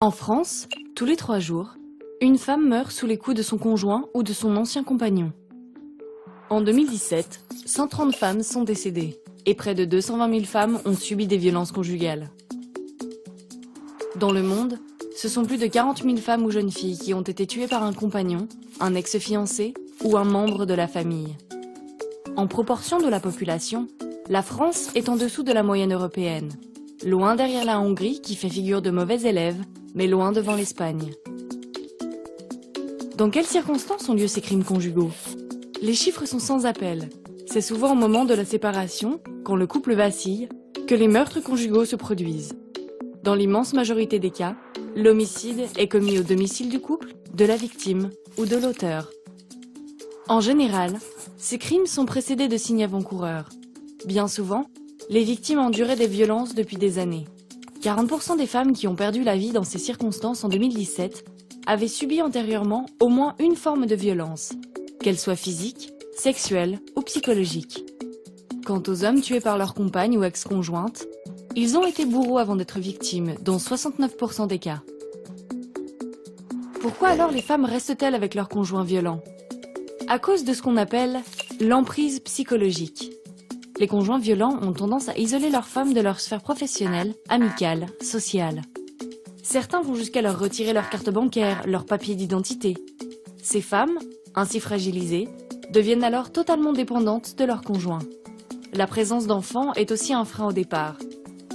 En France, tous les 3 jours, une femme meurt sous les coups de son conjoint ou de son ancien compagnon. En 2017, 130 femmes sont décédées et près de 220 000 femmes ont subi des violences conjugales. Dans le monde, ce sont plus de 40 000 femmes ou jeunes filles qui ont été tuées par un compagnon, un ex-fiancé ou un membre de la famille. En proportion de la population, la France est en dessous de la moyenne européenne, loin derrière la Hongrie qui fait figure de mauvais élève, mais loin devant l'Espagne. Dans quelles circonstances ont lieu ces crimes conjugaux? Les chiffres sont sans appel. C'est souvent au moment de la séparation, quand le couple vacille, que les meurtres conjugaux se produisent. Dans l'immense majorité des cas, l'homicide est commis au domicile du couple, de la victime ou de l'auteur. En général, ces crimes sont précédés de signes avant-coureurs. Bien souvent, les victimes enduraient des violences depuis des années. 40% des femmes qui ont perdu la vie dans ces circonstances en 2017 avaient subi antérieurement au moins une forme de violence, qu'elle soit physique, sexuelle ou psychologique. Quant aux hommes tués par leur compagne ou ex-conjointe, ils ont été bourreaux avant d'être victimes, dans 69% des cas. Pourquoi alors les femmes restent-elles avec leurs conjoints violents? À cause de ce qu'on appelle l'emprise psychologique. Les conjoints violents ont tendance à isoler leurs femmes de leur sphère professionnelle, amicale, sociale. Certains vont jusqu'à leur retirer leur carte bancaire, leurs papiers d'identité. Ces femmes, ainsi fragilisées, deviennent alors totalement dépendantes de leur conjoint. La présence d'enfants est aussi un frein au départ.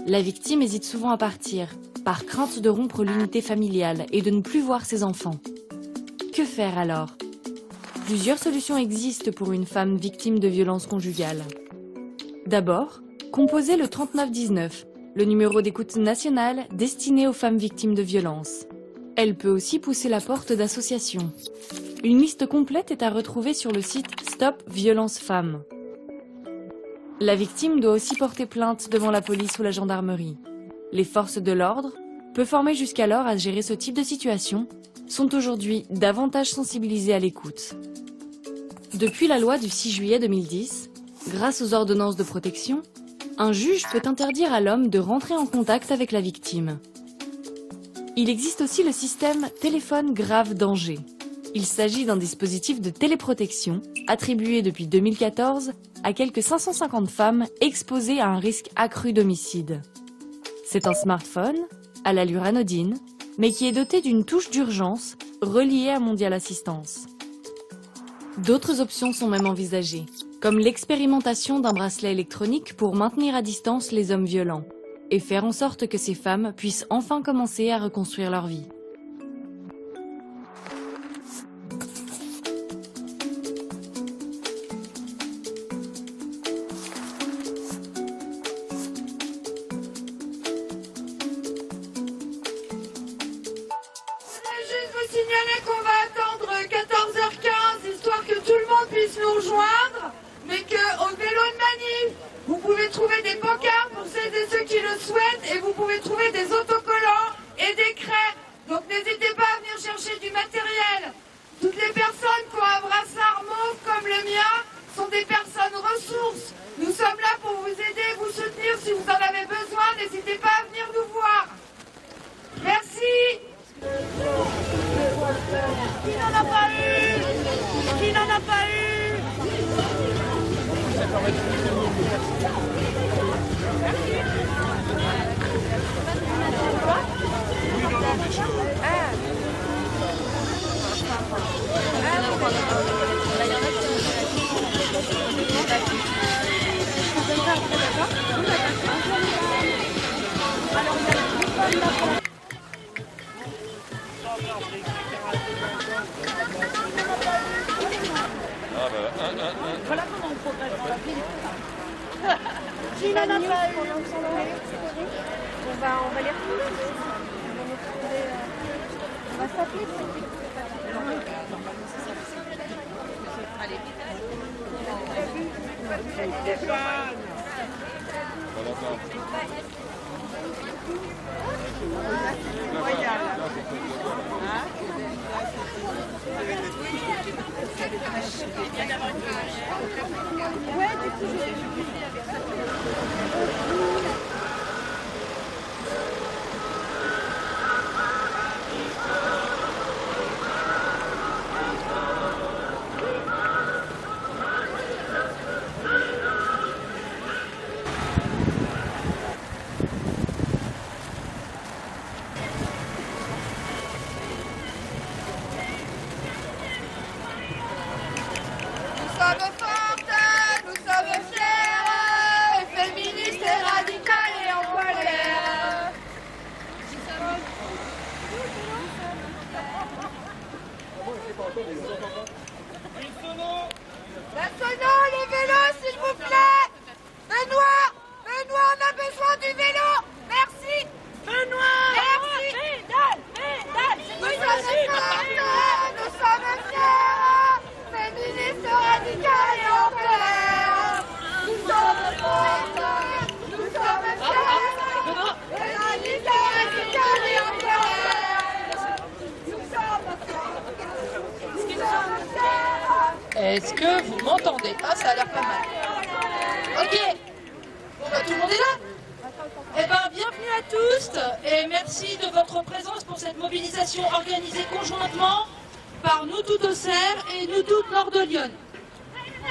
La victime hésite souvent à partir, par crainte de rompre l'unité familiale et de ne plus voir ses enfants. Que faire alors? Plusieurs solutions existent pour une femme victime de violences conjugales. D'abord, composez le 3919, le numéro d'écoute nationale destiné aux femmes victimes de violences. Elle peut aussi pousser la porte d'associations. Une liste complète est à retrouver sur le site Stop Violence Femmes. La victime doit aussi porter plainte devant la police ou la gendarmerie. Les forces de l'ordre, peu formées jusqu'alors à gérer ce type de situation, sont aujourd'hui davantage sensibilisées à l'écoute. Depuis la loi du 6 juillet 2010, grâce aux ordonnances de protection, un juge peut interdire à l'homme de rentrer en contact avec la victime. Il existe aussi le système téléphone grave danger. Il s'agit d'un dispositif de téléprotection attribué depuis 2014 à quelques 550 femmes exposées à un risque accru d'homicide. C'est un smartphone, à l'allure anodine, mais qui est doté d'une touche d'urgence reliée à Mondial Assistance. D'autres options sont même envisagées, comme l'expérimentation d'un bracelet électronique pour maintenir à distance les hommes violents et faire en sorte que ces femmes puissent enfin commencer à reconstruire leur vie. Signaler qu'on va attendre 14h15 histoire que tout le monde puisse nous rejoindre, mais qu'au vélo de manif, vous pouvez trouver des pancartes pour celles et ceux qui le souhaitent et vous pouvez trouver des autocollants et des craies. Donc n'hésitez pas à venir chercher du matériel. Toutes les personnes qui ont un brassard mauve comme le mien sont des personnes ressources. Nous sommes là pour vous aider, vous soutenir si vous en avez besoin. N'hésitez pas à venir nous voir. Merci. Qui n'en a pas eu? Qui n'en a pas eu? Voilà comment on progresse dans la vie. Qui n'en a pas eu? On va les retrouver. On va s'appeler. Ouais, du coup, j'ai Est-ce que vous m'entendez? Ah, ça a l'air pas mal. Ok. Bon, bah, tout le monde est là? Eh bien, bienvenue à tous et merci de votre présence pour cette mobilisation organisée conjointement par Nous Toutes Auxerre et Nous Toutes Nord de Lyon.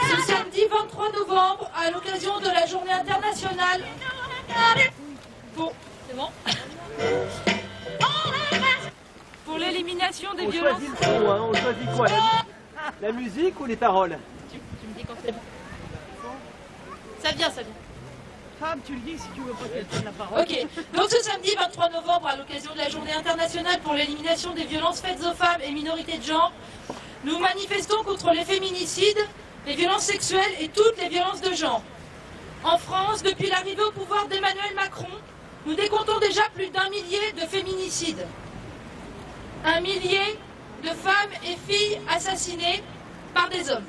Ce samedi 23 novembre, à l'occasion de la journée internationale... Bon, c'est bon. Pour l'élimination des violences... On choisit le son, hein. On choisit quoi, la musique ou les paroles? Tu me dis quand c'est bon. Ça vient, ça vient. Tu le dis si tu veux pas qu'elle prenne la parole. Ok, donc ce samedi 23 novembre, à l'occasion de la journée internationale pour l'élimination des violences faites aux femmes et minorités de genre, nous manifestons contre les féminicides, les violences sexuelles et toutes les violences de genre. En France, depuis l'arrivée au pouvoir d'Emmanuel Macron, nous décomptons déjà plus d'1 millier de féminicides. 1 millier de femmes et filles assassinées par des hommes.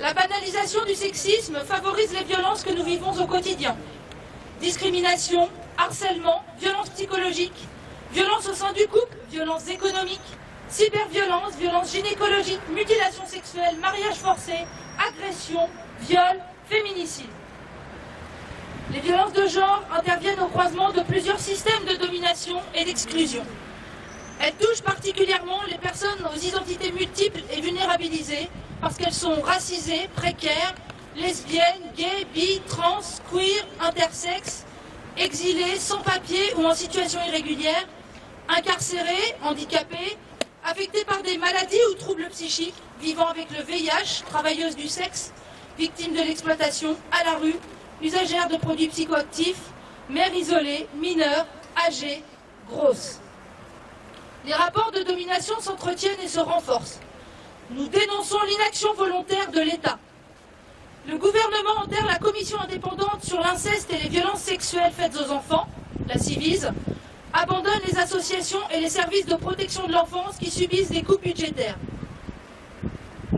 La banalisation du sexisme favorise les violences que nous vivons au quotidien. Discrimination, harcèlement, violences psychologiques, violences au sein du couple, violences économiques, cyberviolence, violences gynécologiques, mutilations sexuelles, mariage forcé, agression, viol, féminicide. Les violences de genre interviennent au croisement de plusieurs systèmes de domination et d'exclusion. Elles touchent particulièrement les personnes aux identités multiples et vulnérabilisées parce qu'elles sont racisées, précaires, lesbiennes, gays, bi, trans, queer, intersexes, exilées, sans papier ou en situation irrégulière, incarcérées, handicapées, affectées par des maladies ou troubles psychiques, vivant avec le VIH, travailleuses du sexe, victimes de l'exploitation, à la rue, usagères de produits psychoactifs, mères isolées, mineures, âgées, grosses. Les rapports de domination s'entretiennent et se renforcent. Nous dénonçons l'inaction volontaire de l'État. Le gouvernement enterre la commission indépendante sur l'inceste et les violences sexuelles faites aux enfants, la Civise, abandonne les associations et les services de protection de l'enfance qui subissent des coupes budgétaires.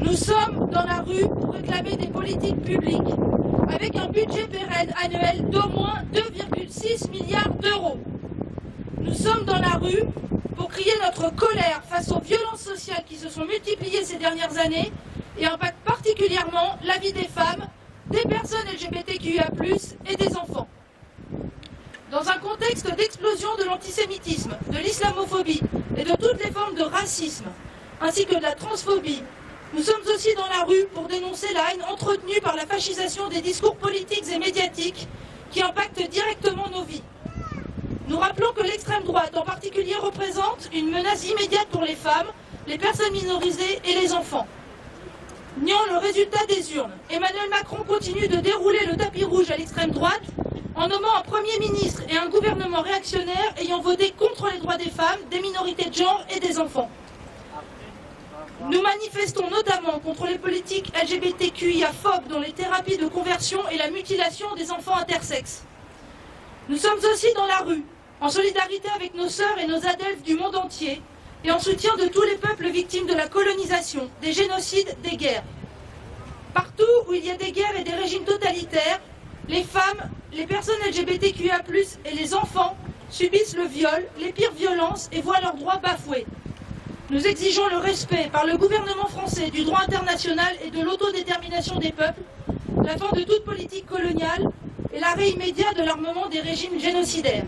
Nous sommes dans la rue pour réclamer des politiques publiques avec un budget pérenne annuel d'au moins 2,6 milliards d'euros. Nous sommes dans la rue pour crier notre colère face aux violences sociales qui se sont multipliées ces dernières années et impactent particulièrement la vie des femmes, des personnes LGBTQIA+, et des enfants. Dans un contexte d'explosion de l'antisémitisme, de l'islamophobie et de toutes les formes de racisme, ainsi que de la transphobie, nous sommes aussi dans la rue pour dénoncer la haine entretenue par la fascisation des discours politiques et médiatiques qui impactent directement nos vies. Nous rappelons que l'extrême droite en particulier représente une menace immédiate pour les femmes, les personnes minorisées et les enfants. Niant le résultat des urnes, Emmanuel Macron continue de dérouler le tapis rouge à l'extrême droite en nommant un Premier ministre et un gouvernement réactionnaire ayant voté contre les droits des femmes, des minorités de genre et des enfants. Nous manifestons notamment contre les politiques LGBTQIA-phobes dans les thérapies de conversion et la mutilation des enfants intersexes. Nous sommes aussi dans la rue, en solidarité avec nos sœurs et nos adelphes du monde entier, et en soutien de tous les peuples victimes de la colonisation, des génocides, des guerres. Partout où il y a des guerres et des régimes totalitaires, les femmes, les personnes LGBTQIA+, et les enfants subissent le viol, les pires violences et voient leurs droits bafoués. Nous exigeons le respect par le gouvernement français du droit international et de l'autodétermination des peuples, la fin de toute politique coloniale et l'arrêt immédiat de l'armement des régimes génocidaires.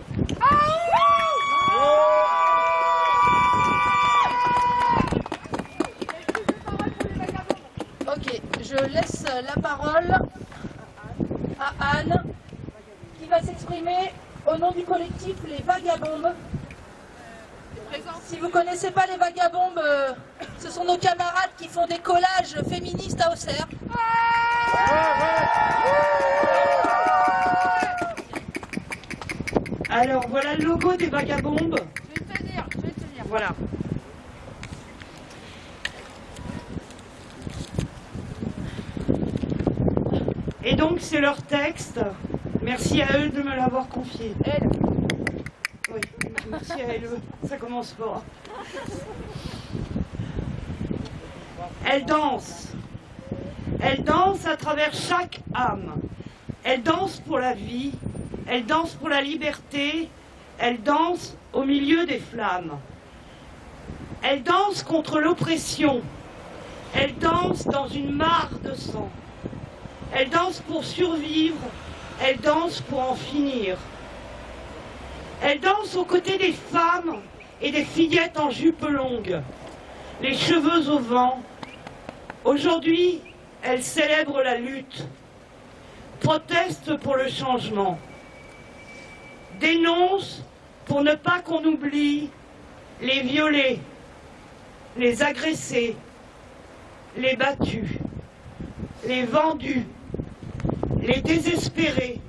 Ok, je laisse la parole à Anne, qui va s'exprimer au nom du collectif Les Vagabombes. Si vous ne connaissez pas les Vagabombes, ce sont nos camarades qui font des collages féministes à Auxerre. Alors voilà le logo des Vagabombes. Je vais te dire. Voilà. Et donc c'est leur texte. Merci à eux de me l'avoir confié. Elle. Oui, merci à elle. Ça commence fort. Elle danse. Elle danse à travers chaque âme. Elle danse pour la vie. Elle danse pour la liberté. Elle danse au milieu des flammes. Elle danse contre l'oppression. Elles dansent dans une mare de sang. Elles dansent pour survivre, elles dansent pour en finir. Elles dansent aux côtés des femmes et des fillettes en jupe longue, les cheveux au vent. Aujourd'hui, elles célèbrent la lutte, protestent pour le changement, dénoncent pour ne pas qu'on oublie les violés, les agressés, les battus, les vendus, les désespérés,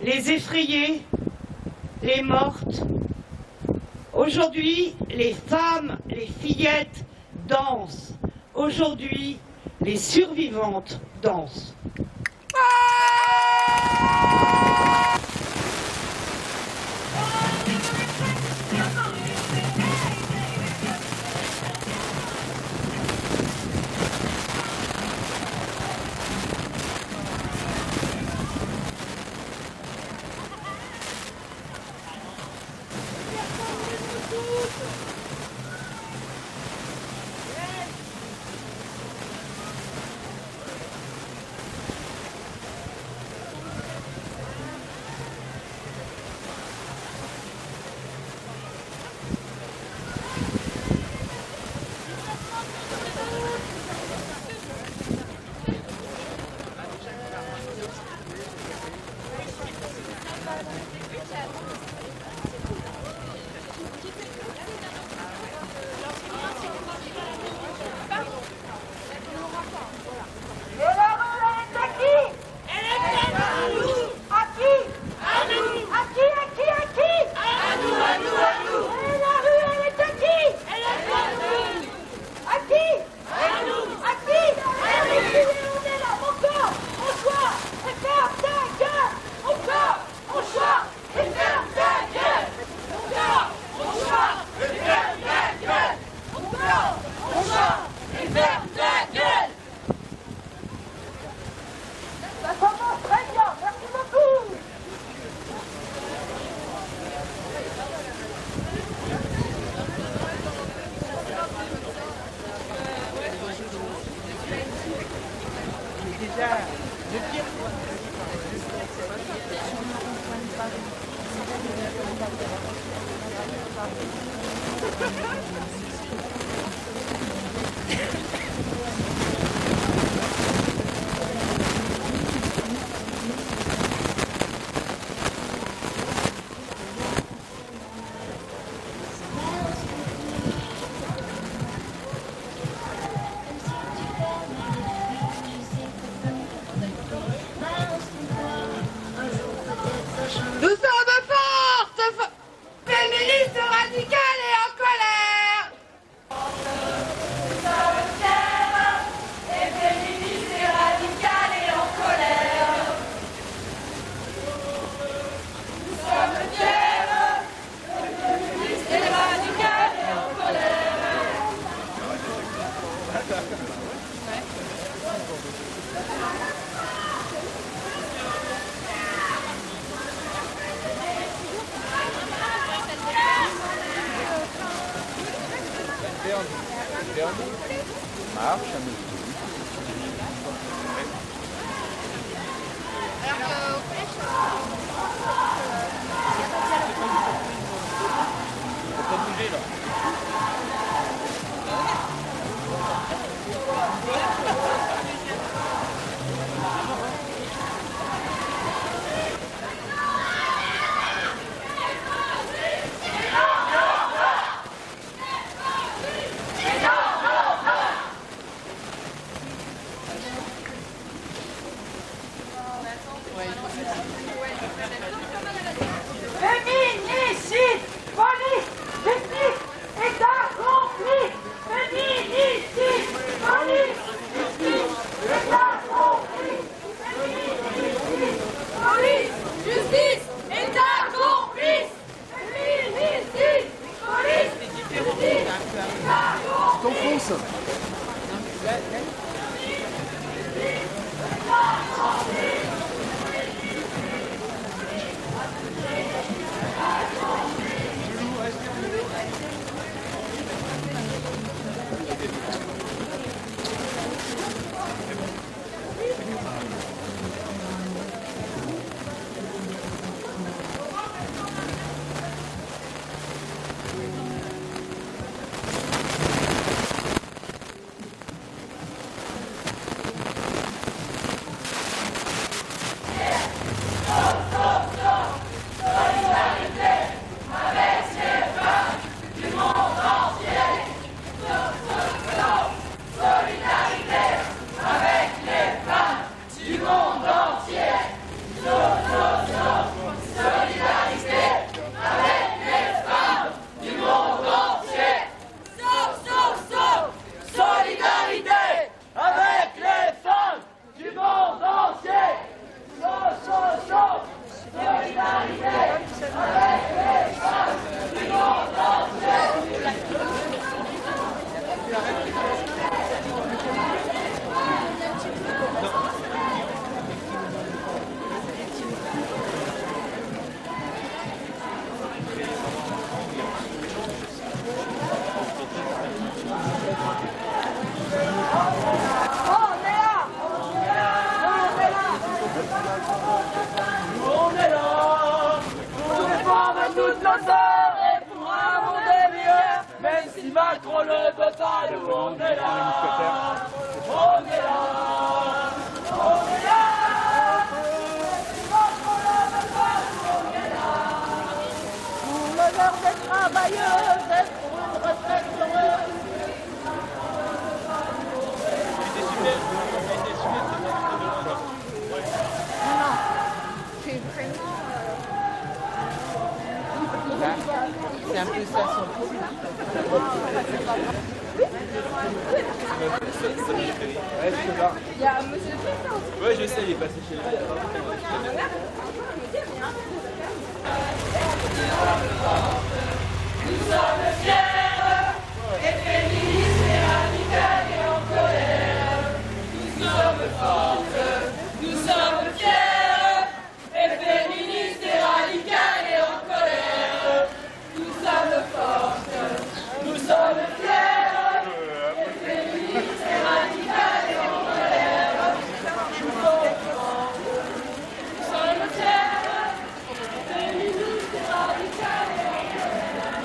les effrayés, les mortes. Aujourd'hui, les femmes, les fillettes dansent. Aujourd'hui, les survivantes dansent. Féminicide, police, justice, État compris. Féminicide, police, justice, État compris. Féminicide, police, justice, État compris. Féminicide, police, justice, État compris. On est là pour défendre toutes nos sœurs et pour un monde meilleur. Même si Macron ne peut pas, nous on est là. On est là. On est là. Pour l'honneur des travailleuses et pour une retraite heureuse. C'est un peu ça son produit. Il y a monsieur le président aussi. Ouais, je sais, il est passé chez lui. Nous sommes fiers et féministes et radicales et en colère. Nous sommes fortes, nous sommes fiers et féministes et radicales et en colère. Nous sommes fortes, nous sommes fiers et féministes et radicales et en colère. Nous sommes fortes, nous sommes fiers, féministes et radicales et en colère.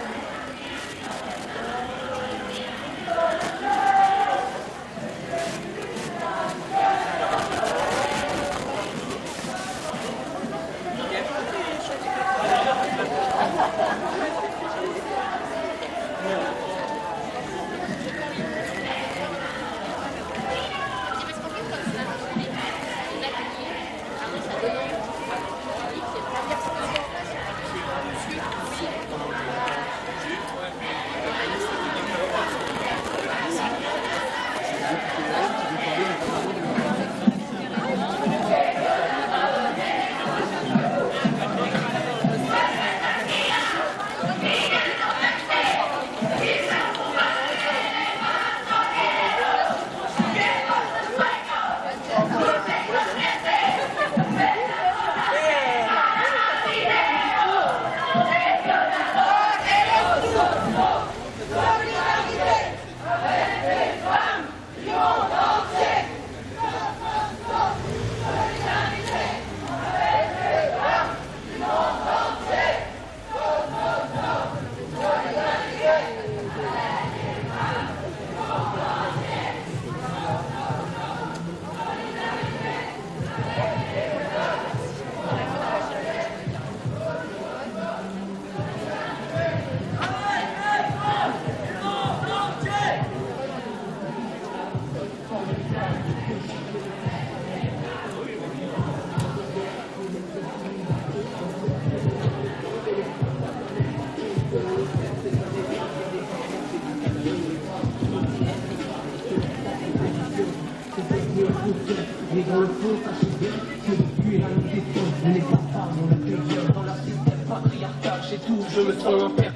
Et dans le fond, sachez bien que depuis la nuit des temps, on n'est pas femmes, on est que bien dans la système patriarcal, chez tout, je me sens un père.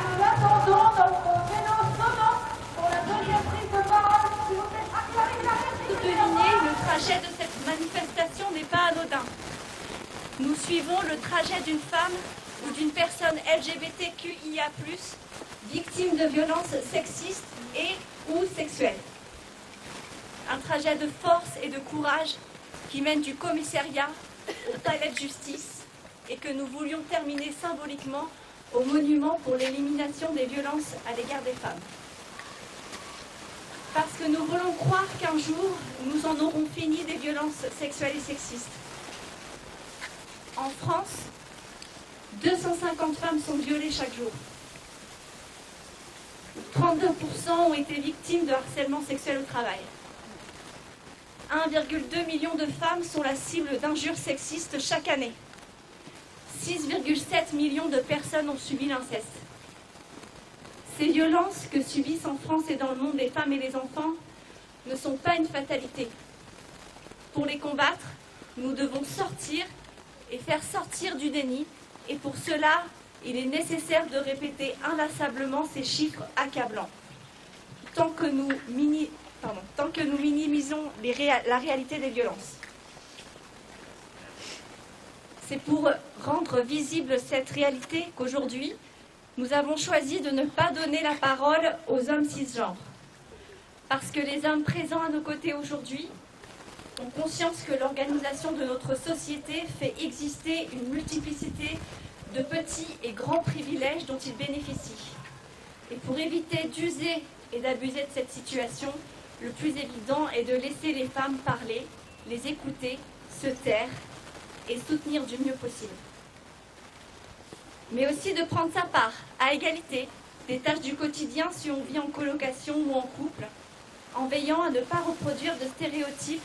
Nous attendons notre vélo sonore pour la deuxième prise de parole. S'il vous plaît, acclamez la Deviner, le trajet de cette manifestation n'est pas anodin. Nous suivons le trajet d'une femme ou d'une personne LGBTQIA+, victime de violences sexistes et ou sexuelles. Un trajet de force et de courage qui mène du commissariat au palais de justice et que nous voulions terminer symboliquement au monument pour l'élimination des violences à l'égard des femmes. Parce que nous voulons croire qu'un jour, nous en aurons fini des violences sexuelles et sexistes. En France, 250 femmes sont violées chaque jour. 32% ont été victimes de harcèlement sexuel au travail. 1,2 million de femmes sont la cible d'injures sexistes chaque année. 6,7 millions de personnes ont subi l'inceste. Ces violences que subissent en France et dans le monde les femmes et les enfants ne sont pas une fatalité. Pour les combattre, nous devons sortir et faire sortir du déni. Et pour cela, il est nécessaire de répéter inlassablement ces chiffres accablants. Tant que nous minimisons la réalité des violences. C'est pour rendre visible cette réalité qu'aujourd'hui, nous avons choisi de ne pas donner la parole aux hommes cisgenres. Parce que les hommes présents à nos côtés aujourd'hui ont conscience que l'organisation de notre société fait exister une multiplicité de petits et grands privilèges dont ils bénéficient. Et pour éviter d'user et d'abuser de cette situation, le plus évident est de laisser les femmes parler, les écouter, se taire et soutenir du mieux possible. Mais aussi de prendre sa part, à égalité, des tâches du quotidien si on vit en colocation ou en couple, en veillant à ne pas reproduire de stéréotypes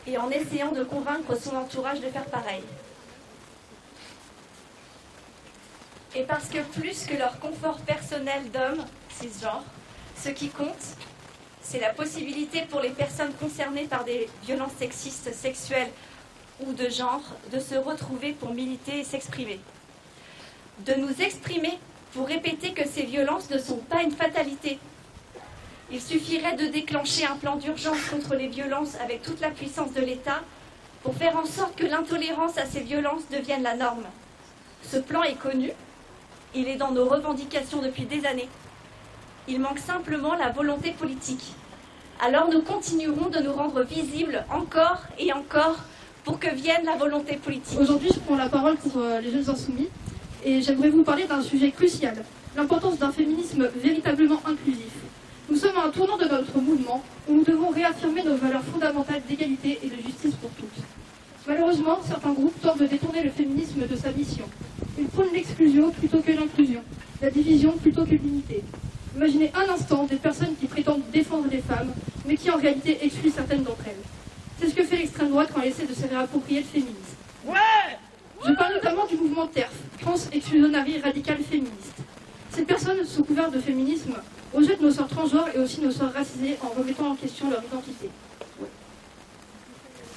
et en essayant de convaincre son entourage de faire pareil. Et parce que plus que leur confort personnel d'hommes cisgenres, ce qui compte, c'est la possibilité pour les personnes concernées par des violences sexistes, sexuelles ou de genre de se retrouver pour militer et s'exprimer. De nous exprimer pour répéter que ces violences ne sont pas une fatalité. Il suffirait de déclencher un plan d'urgence contre les violences avec toute la puissance de l'État pour faire en sorte que l'intolérance à ces violences devienne la norme. Ce plan est connu, il est dans nos revendications depuis des années. Il manque simplement la volonté politique. Alors nous continuerons de nous rendre visibles encore et encore pour que vienne la volonté politique. Aujourd'hui, je prends la parole pour les Jeunes Insoumis et j'aimerais vous parler d'un sujet crucial, l'importance d'un féminisme véritablement inclusif. Nous sommes à un tournant de notre mouvement où nous devons réaffirmer nos valeurs fondamentales d'égalité et de justice pour tous. Malheureusement, certains groupes tentent de détourner le féminisme de sa mission. Ils prônent l'exclusion plutôt que l'inclusion, la division plutôt que l'unité. Imaginez un instant des personnes qui prétendent défendre les femmes, mais qui en réalité excluent certaines d'entre elles. C'est ce que fait l'extrême droite quand elle essaie de se réapproprier le féminisme. Ouais! Je parle notamment du mouvement TERF, Trans Exclusionary Radical Féministe. Ces personnes, sous couvert de féminisme, rejettent nos sœurs transgenres et aussi nos sœurs racisées en remettant en question leur identité.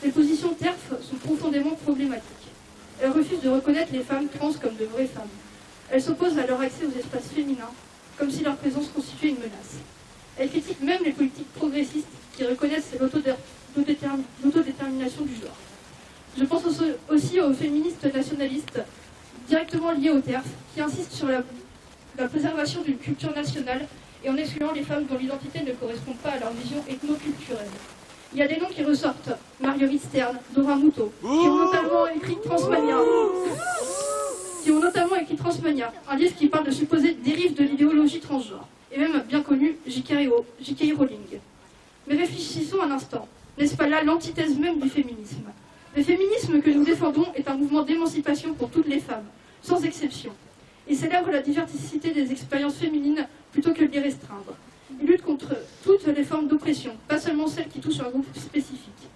Les positions TERF sont profondément problématiques. Elles refusent de reconnaître les femmes trans comme de vraies femmes. Elles s'opposent à leur accès aux espaces féminins, comme si leur présence constituait une menace. Elles critiquent même les politiques progressistes qui reconnaissent l'autodétermination du genre. Je pense aussi aux féministes nationalistes, directement liées au TERF, qui insistent sur la préservation d'une culture nationale et en excluant les femmes dont l'identité ne correspond pas à leur vision ethno-culturelle. Il y a des noms qui ressortent, Marguerite Stern, Dora Muto, qui ont notamment écrit Transmania, un livre qui parle de supposées dérives de l'idéologie transgenre, et même bien connu, J.K. Rowling. Mais réfléchissons un instant, n'est-ce pas là l'antithèse même du féminisme? Le féminisme que nous défendons est un mouvement d'émancipation pour toutes les femmes, sans exception. Il célèbre la diversité des expériences féminines plutôt que de les restreindre. Il lutte contre toutes les formes d'oppression, pas seulement celles qui touchent un groupe spécifique.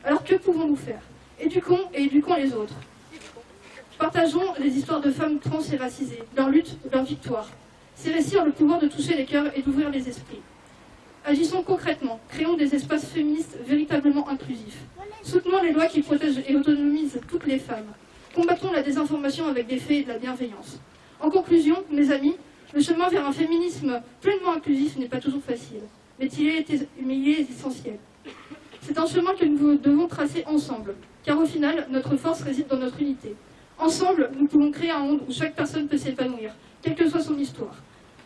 Alors que pouvons-nous faire? Éduquons et éduquons les autres. Partageons les histoires de femmes trans et racisées, leur lutte, leur victoire. Ces récits ont le pouvoir de toucher les cœurs et d'ouvrir les esprits. Agissons concrètement, créons des espaces féministes véritablement inclusifs. Soutenons les lois qui protègent et autonomisent toutes les femmes. Combattons la désinformation avec des faits et de la bienveillance. En conclusion, mes amis, le chemin vers un féminisme pleinement inclusif n'est pas toujours facile, mais il est essentiel. C'est un chemin que nous devons tracer ensemble, car au final, notre force réside dans notre unité. Ensemble, nous pouvons créer un monde où chaque personne peut s'épanouir, quelle que soit son histoire.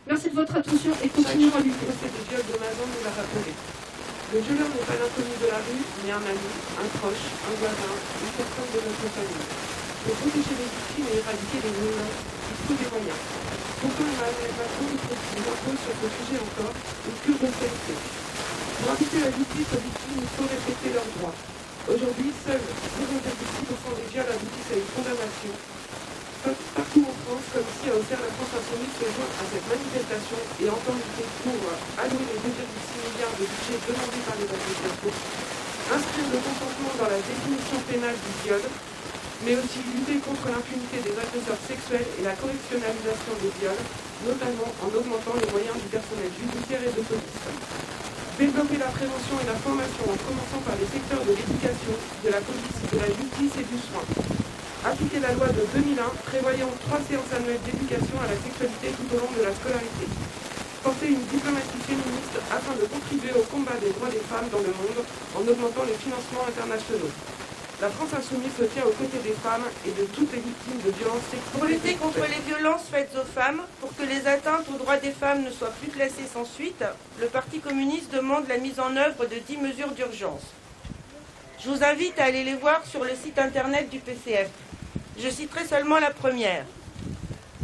Merci de votre attention et continuons à lutter. Le procès des viols de Mazan nous l'a rappelé. Le violeur n'est pas l'inconnu de la rue, mais un ami, un proche, un voisin, une personne de notre famille. Pour protéger les victimes et éradiquer les violences, il faut des moyens. Pourtant, Emmanuel Macron nous impose sur ce sujet encore une cure d'austérité. Pour inviter la justice aux victimes, il faut respecter leurs droits. Aujourd'hui, seuls 0,6% des viols aboutissent à une condamnation. Partout en France, comme ici à Auxerre, la France Insoumise se joint à cette manifestation et entend lutter pour allouer les 2,6 milliards de budget demandés par les associations, inscrire le consentement dans la définition pénale du viol, mais aussi lutter contre l'impunité des agresseurs sexuels et la correctionnalisation des viols, notamment en augmentant les moyens du personnel judiciaire et de police. Développer la prévention et la formation en commençant par les secteurs de l'éducation, de la police, de la justice et du soin. Appliquer la loi de 2001 prévoyant 3 séances annuelles d'éducation à la sexualité tout au long de la scolarité. Porter une diplomatie féministe afin de contribuer au combat des droits des femmes dans le monde en augmentant les financements internationaux. La France insoumise se tient aux côtés des femmes et de toutes les victimes de violences sexuelles. Pour lutter contre les violences faites aux femmes, pour que les atteintes aux droits des femmes ne soient plus classées sans suite, le Parti communiste demande la mise en œuvre de 10 mesures d'urgence. Je vous invite à aller les voir sur le site internet du PCF. Je citerai seulement la première.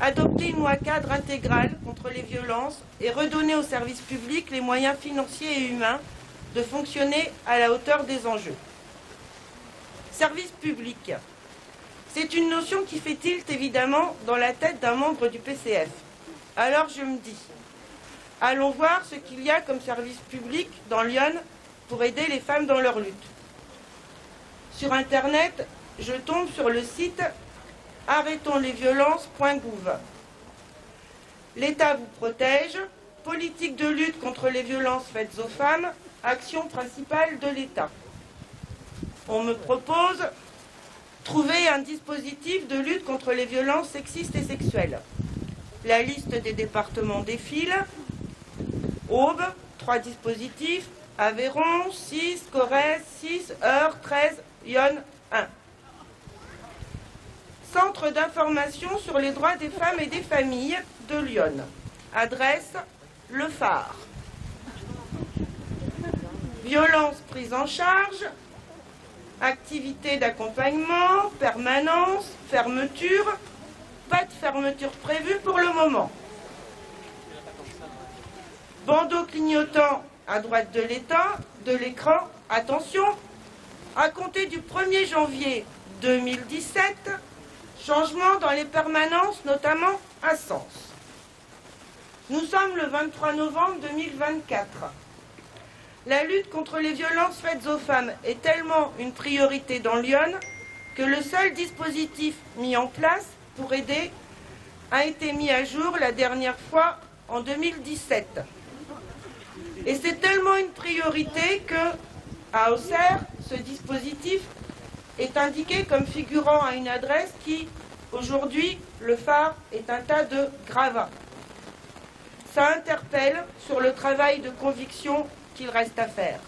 Adopter une loi cadre intégrale contre les violences et redonner aux services publics les moyens financiers et humains de fonctionner à la hauteur des enjeux. Service public. C'est une notion qui fait tilt évidemment dans la tête d'un membre du PCF. Alors je me dis, allons voir ce qu'il y a comme service public dans Lyon pour aider les femmes dans leur lutte. Sur internet, je tombe sur le site arrêtonslesviolences.gouv. L'État vous protège, politique de lutte contre les violences faites aux femmes, action principale de l'État. On me propose trouver un dispositif de lutte contre les violences sexistes et sexuelles. La liste des départements défile. Aube, 3 dispositifs. Aveyron, 6. Corrèze, 6. Eure, 13. Yonne, 1. Centre d'information sur les droits des femmes et des familles de Lyon. Adresse, Le Phare. Violence prise en charge. Activité d'accompagnement, permanence, fermeture. Pas de fermeture prévue pour le moment. Bandeau clignotant à droite de l'écran. Attention, à compter du 1er janvier 2017, changement dans les permanences, notamment à Sens. Nous sommes le 23 novembre 2024. La lutte contre les violences faites aux femmes est tellement une priorité dans Lyon que le seul dispositif mis en place pour aider a été mis à jour la dernière fois en 2017. Et c'est tellement une priorité que, à Auxerre, ce dispositif est indiqué comme figurant à une adresse qui, aujourd'hui, Le Phare est un tas de gravats. Ça interpelle sur le travail de conviction qu'il reste à faire.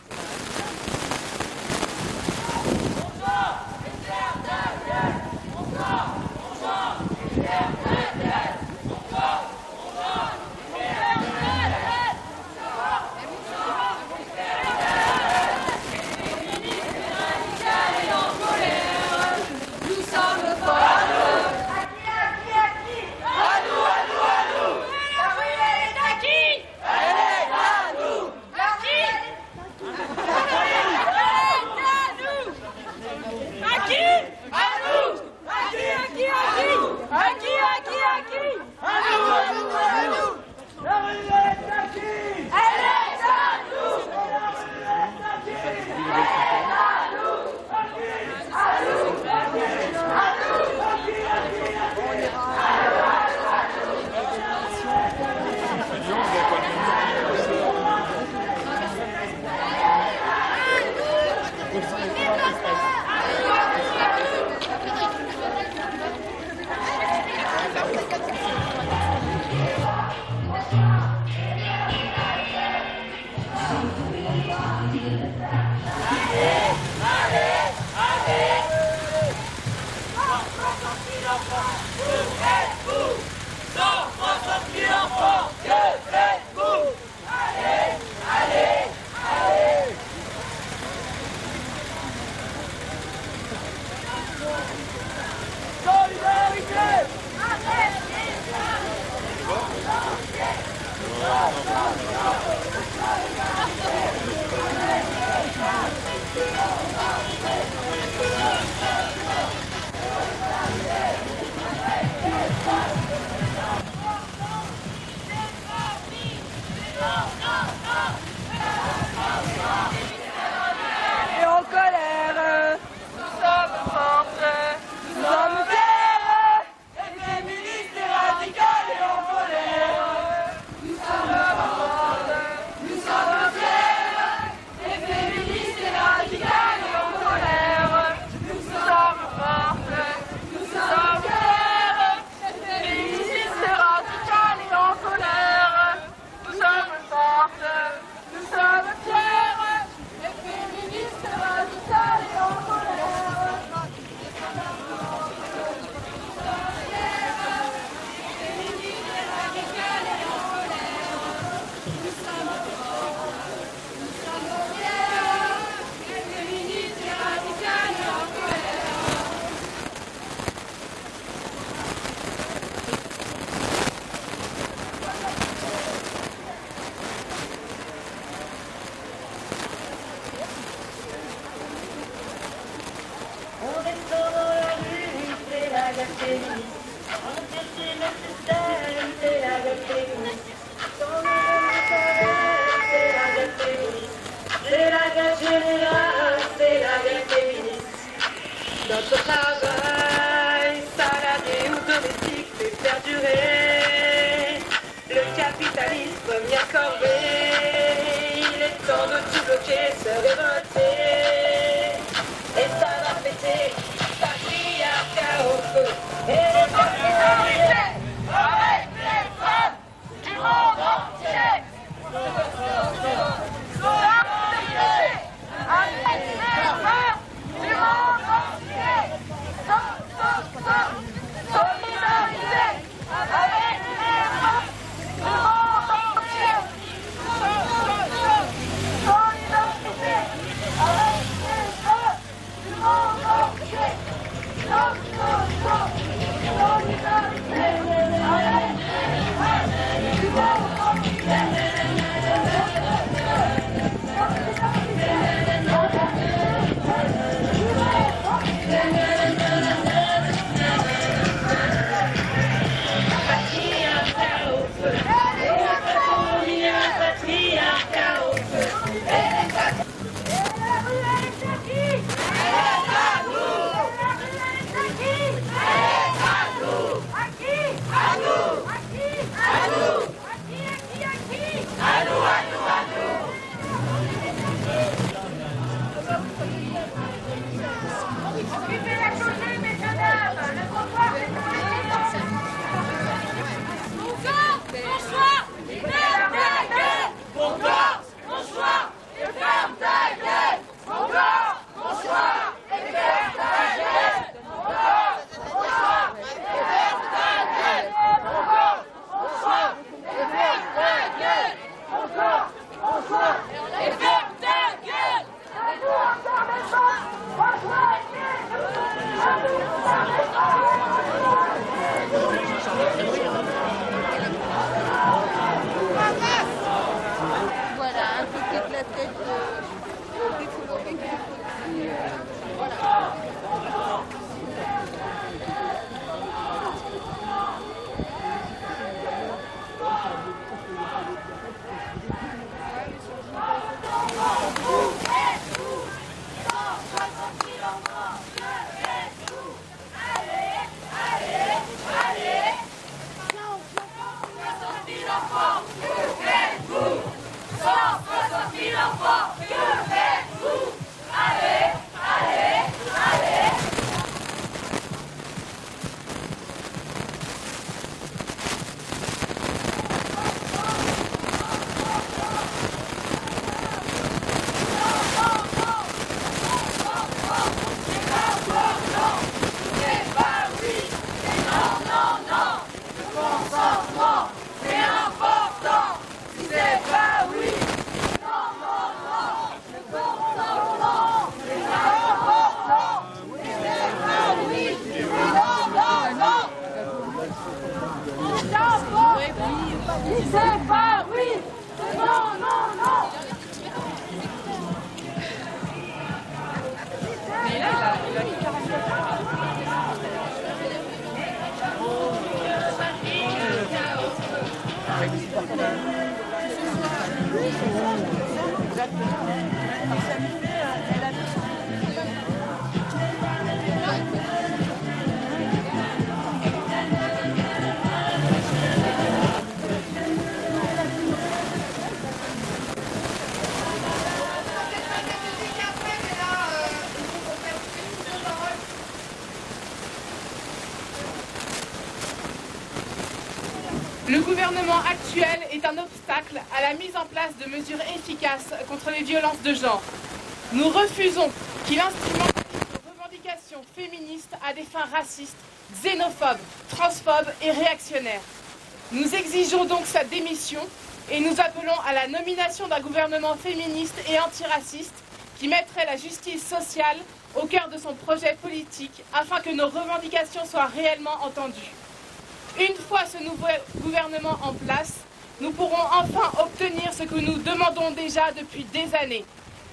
guerre féministe. C'est le système, c'est la guerre féministe. C'est la guerre féministe. C'est la guerre générale, c'est la guerre féministe. Notre travail, salarié ou domestique, fait perdurer le capitalisme, première corvée. Il est temps de tout bloquer, se révolter. Et ça va péter, patriarcat au feu. Et les solidarité avec les femmes du monde entier. Solidarité avec les femmes du monde entier. Solidarité avec les femmes du monde entier. Solidarité avec les femmes du monde entier. Le gouvernement actuel est un obstacle à la mise en place de mesures efficaces contre les violences de genre. Nous refusons qu'il instrumentalise nos revendications féministes à des fins racistes, xénophobes, transphobes et réactionnaires. Nous exigeons donc sa démission et nous appelons à la nomination d'un gouvernement féministe et antiraciste qui mettrait la justice sociale au cœur de son projet politique afin que nos revendications soient réellement entendues. Une fois ce nouveau gouvernement en place, nous pourrons enfin obtenir ce que nous demandons déjà depuis des années,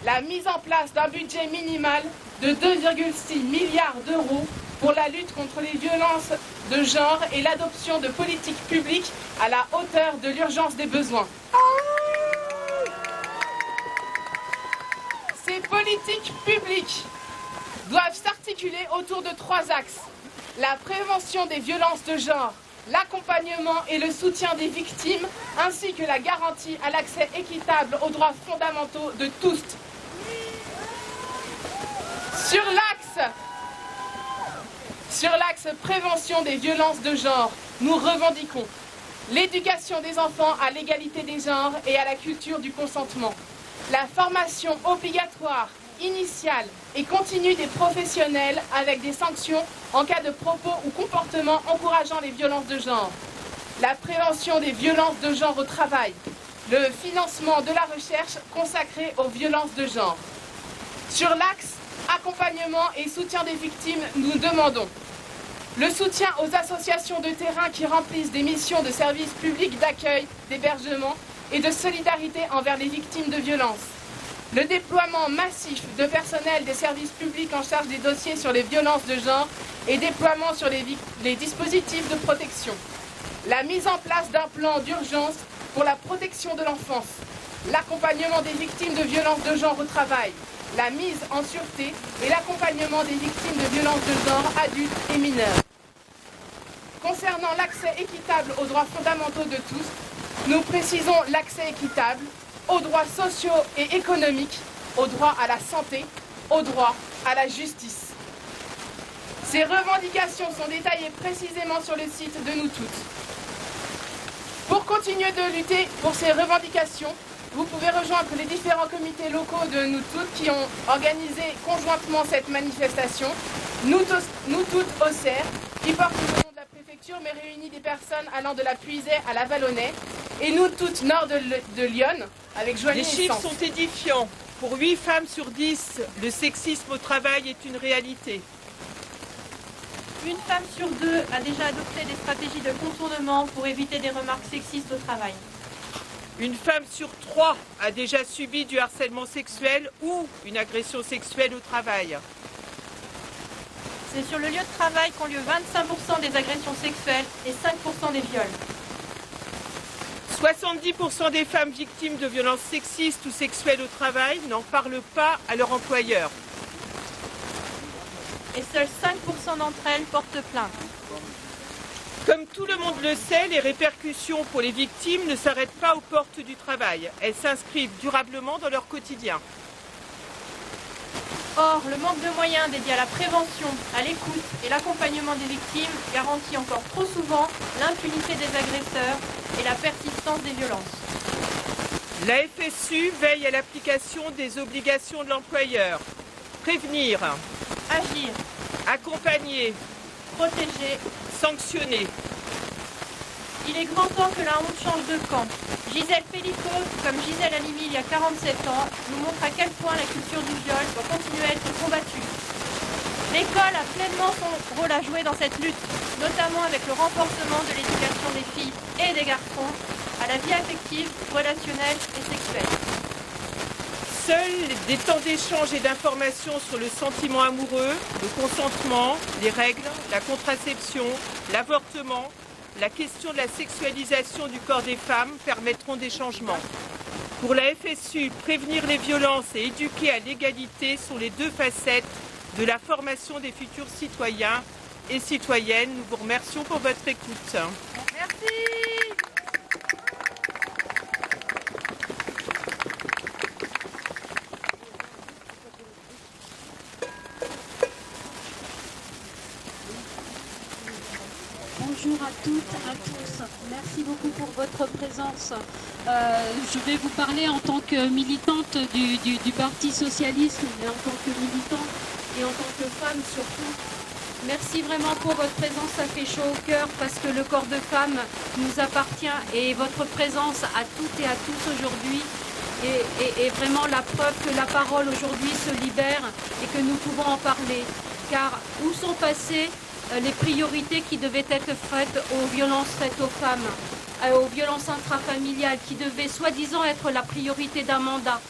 la mise en place d'un budget minimal de 2,6 milliards d'euros pour la lutte contre les violences de genre et l'adoption de politiques publiques à la hauteur de l'urgence des besoins. Ces politiques publiques doivent s'articuler autour de 3 axes: la prévention des violences de genre, l'accompagnement et le soutien des victimes, ainsi que la garantie à l'accès équitable aux droits fondamentaux de tous. Sur l'axe prévention des violences de genre, nous revendiquons l'éducation des enfants à l'égalité des genres et à la culture du consentement, la formation obligatoire, initiale et continue des professionnels avec des sanctions en cas de propos ou comportements encourageant les violences de genre, la prévention des violences de genre au travail, le financement de la recherche consacrée aux violences de genre. Sur l'axe accompagnement et soutien des victimes, nous demandons le soutien aux associations de terrain qui remplissent des missions de service public d'accueil, d'hébergement et de solidarité envers les victimes de violences. Le déploiement massif de personnel des services publics en charge des dossiers sur les violences de genre et déploiement sur les dispositifs de protection. La mise en place d'un plan d'urgence pour la protection de l'enfance. L'accompagnement des victimes de violences de genre au travail. La mise en sûreté et l'accompagnement des victimes de violences de genre adultes et mineurs. Concernant l'accès équitable aux droits fondamentaux de tous, nous précisons l'accès équitable aux droits sociaux et économiques, aux droits à la santé, aux droits à la justice. Ces revendications sont détaillées précisément sur le site de Nous Toutes. Pour continuer de lutter pour ces revendications, vous pouvez rejoindre les différents comités locaux de Nous Toutes qui ont organisé conjointement cette manifestation. Nous Toutes Auxerre, qui porte le nom de la préfecture mais réunit des personnes allant de la Puisaye à la Vallonnais. Et Nous Toutes Nord de Lyon, avec Joanie. Les chiffres sont édifiants. Pour 8 femmes sur 10, le sexisme au travail est une réalité. Une femme sur 2 a déjà adopté des stratégies de contournement pour éviter des remarques sexistes au travail. Une femme sur 3 a déjà subi du harcèlement sexuel ou une agression sexuelle au travail. C'est sur le lieu de travail qu'ont lieu 25% des agressions sexuelles et 5% des viols. 70% des femmes victimes de violences sexistes ou sexuelles au travail n'en parlent pas à leur employeur. Et seuls 5% d'entre elles portent plainte. Comme tout le monde le sait, les répercussions pour les victimes ne s'arrêtent pas aux portes du travail. Elles s'inscrivent durablement dans leur quotidien. Or, le manque de moyens dédiés à la prévention, à l'écoute et l'accompagnement des victimes garantit encore trop souvent l'impunité des agresseurs et la persistance des violences. La FSU veille à l'application des obligations de l'employeur. Prévenir, agir, accompagner, protéger, sanctionner. Il est grand temps que la honte change de camp. Gisèle Pellicot, comme Gisèle Halimi il y a 47 ans, nous montre à quel point la culture du viol doit continuer à être combattue. L'école a pleinement son rôle à jouer dans cette lutte, notamment avec le renforcement de l'éducation des filles et des garçons à la vie affective, relationnelle et sexuelle. Seuls des temps d'échange et d'information sur le sentiment amoureux, le consentement, les règles, la contraception, l'avortement, la question de la sexualisation du corps des femmes permettront des changements. Pour la FSU, prévenir les violences et éduquer à l'égalité sont les 2 facettes de la formation des futurs citoyens et citoyennes. Nous vous remercions pour votre écoute. Merci. Bonjour à toutes, à tous. Merci beaucoup pour votre présence. Je vais vous parler en tant que militante du Parti Socialiste, mais en tant que militante et en tant que femme surtout. Merci vraiment pour votre présence, ça fait chaud au cœur parce que le corps de femme nous appartient et votre présence à toutes et à tous aujourd'hui est vraiment la preuve que la parole aujourd'hui se libère et que nous pouvons en parler. Car où sont passées les priorités qui devaient être faites aux violences faites aux femmes, aux violences intrafamiliales qui devaient soi-disant être la priorité d'un mandat?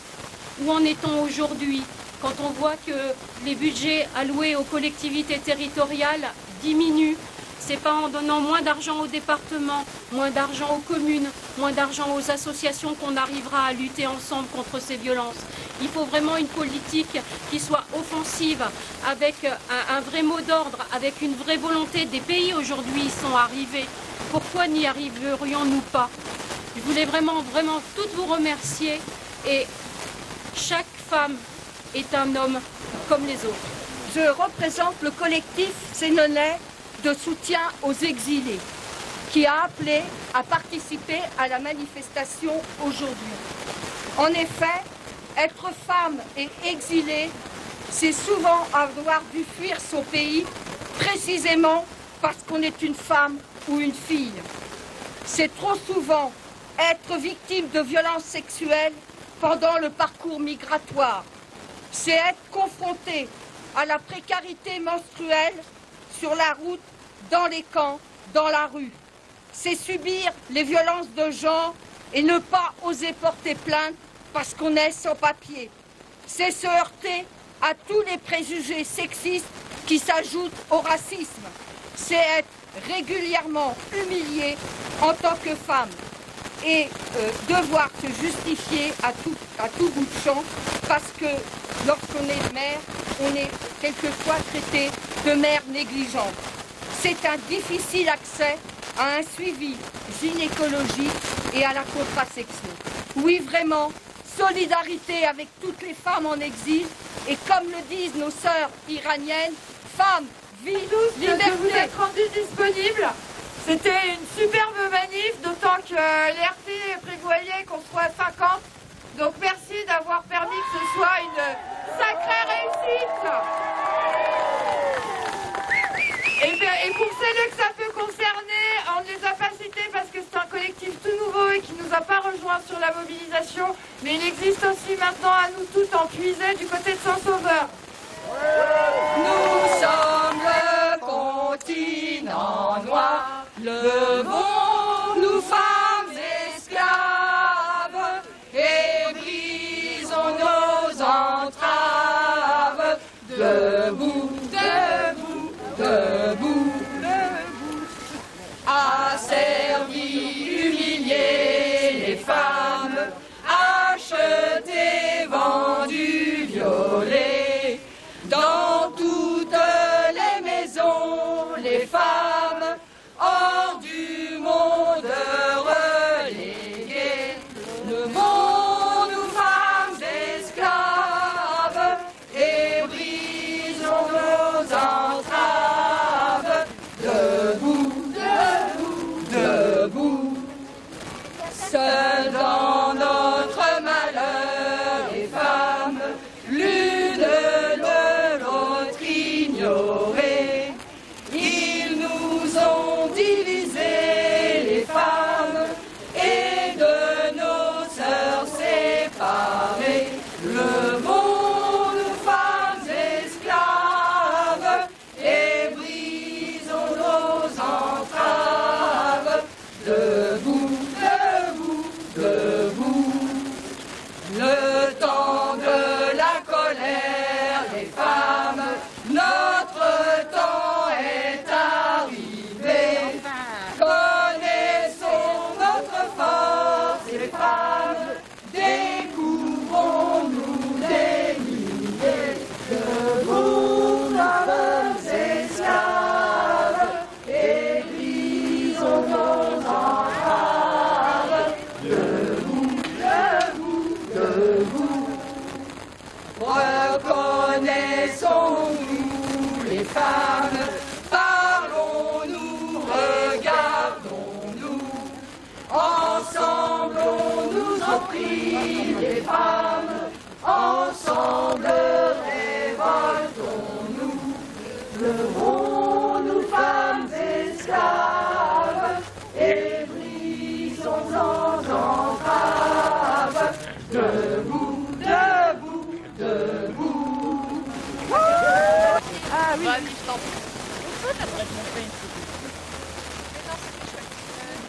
Où en est-on aujourd'hui? quand on voit que les budgets alloués aux collectivités territoriales diminuent. C'est pas en donnant moins d'argent aux départements, moins d'argent aux communes, moins d'argent aux associations qu'on arrivera à lutter ensemble contre ces violences. Il faut vraiment une politique qui soit offensive, avec un vrai mot d'ordre, avec une vraie volonté. Des pays aujourd'hui y sont arrivés. Pourquoi n'y arriverions-nous pas? Je voulais vraiment toutes vous remercier, et chaque femme est un homme comme les autres. Je représente le collectif sénonais de soutien aux exilés, qui a appelé à participer à la manifestation aujourd'hui. En effet, être femme et exilée, c'est souvent avoir dû fuir son pays, précisément parce qu'on est une femme ou une fille. C'est trop souvent être victime de violences sexuelles pendant le parcours migratoire. C'est être confronté à la précarité menstruelle sur la route, dans les camps, dans la rue. C'est subir les violences de genre et ne pas oser porter plainte parce qu'on est sans papier. C'est se heurter à tous les préjugés sexistes qui s'ajoutent au racisme. C'est être régulièrement humilié en tant que femme et devoir se justifier à tout bout de champ parce que lorsqu'on est mère, on est quelquefois traité de mère négligente. C'est un difficile accès à un suivi gynécologique et à la contraception. Oui, vraiment, solidarité avec toutes les femmes en exil et comme le disent nos sœurs iraniennes, femmes, vie, liberté. De vous être rendus disponibles. C'était une superbe manif, d'autant que l'RT prévoyait qu'on soit 50. Donc merci d'avoir permis que ce soit une sacrée réussite. Et pour celles que ça peut concerner, on ne les a pas cités parce que c'est un collectif tout nouveau et qui ne nous a pas rejoints sur la mobilisation. Mais il existe aussi maintenant à nous toutes en Puisay du côté de Saint-Sauveur. Nous sommes le continent noir, levons-nous femmes esclaves et brisons nos entraves. Debout, debout, debout, debout, asservis, humiliés les femmes, achetés, vendus, violés. Dans toutes les maisons, les femmes hors du monde reléguées. Levons-nous femmes esclaves et brisons nos entraves. Debout, debout, debout, seules dans notre malheur, les femmes, l'une de l'autre ignorées. Ils nous ont divisés, les femmes, et de nos sœurs séparées. Levons-nous femmes esclaves et brisons nos entraves. Debout, debout, debout, le temps de la colère, les femmes, notre temps est arrivé. Connaissons notre force, les femmes, découvrons-nous des milliers. Debout, femmes esclaves, et brisons nos entraves. Debout, debout, debout, reconnaissons-nous les femmes, parlons-nous, regardons-nous, ensemble on nous opprie les femmes, ensemble révoltons-nous. Levons-nous femmes esclaves et brisons nos entraves. Debout, debout, debout. Ah oui. Vas-y, je t'en prie.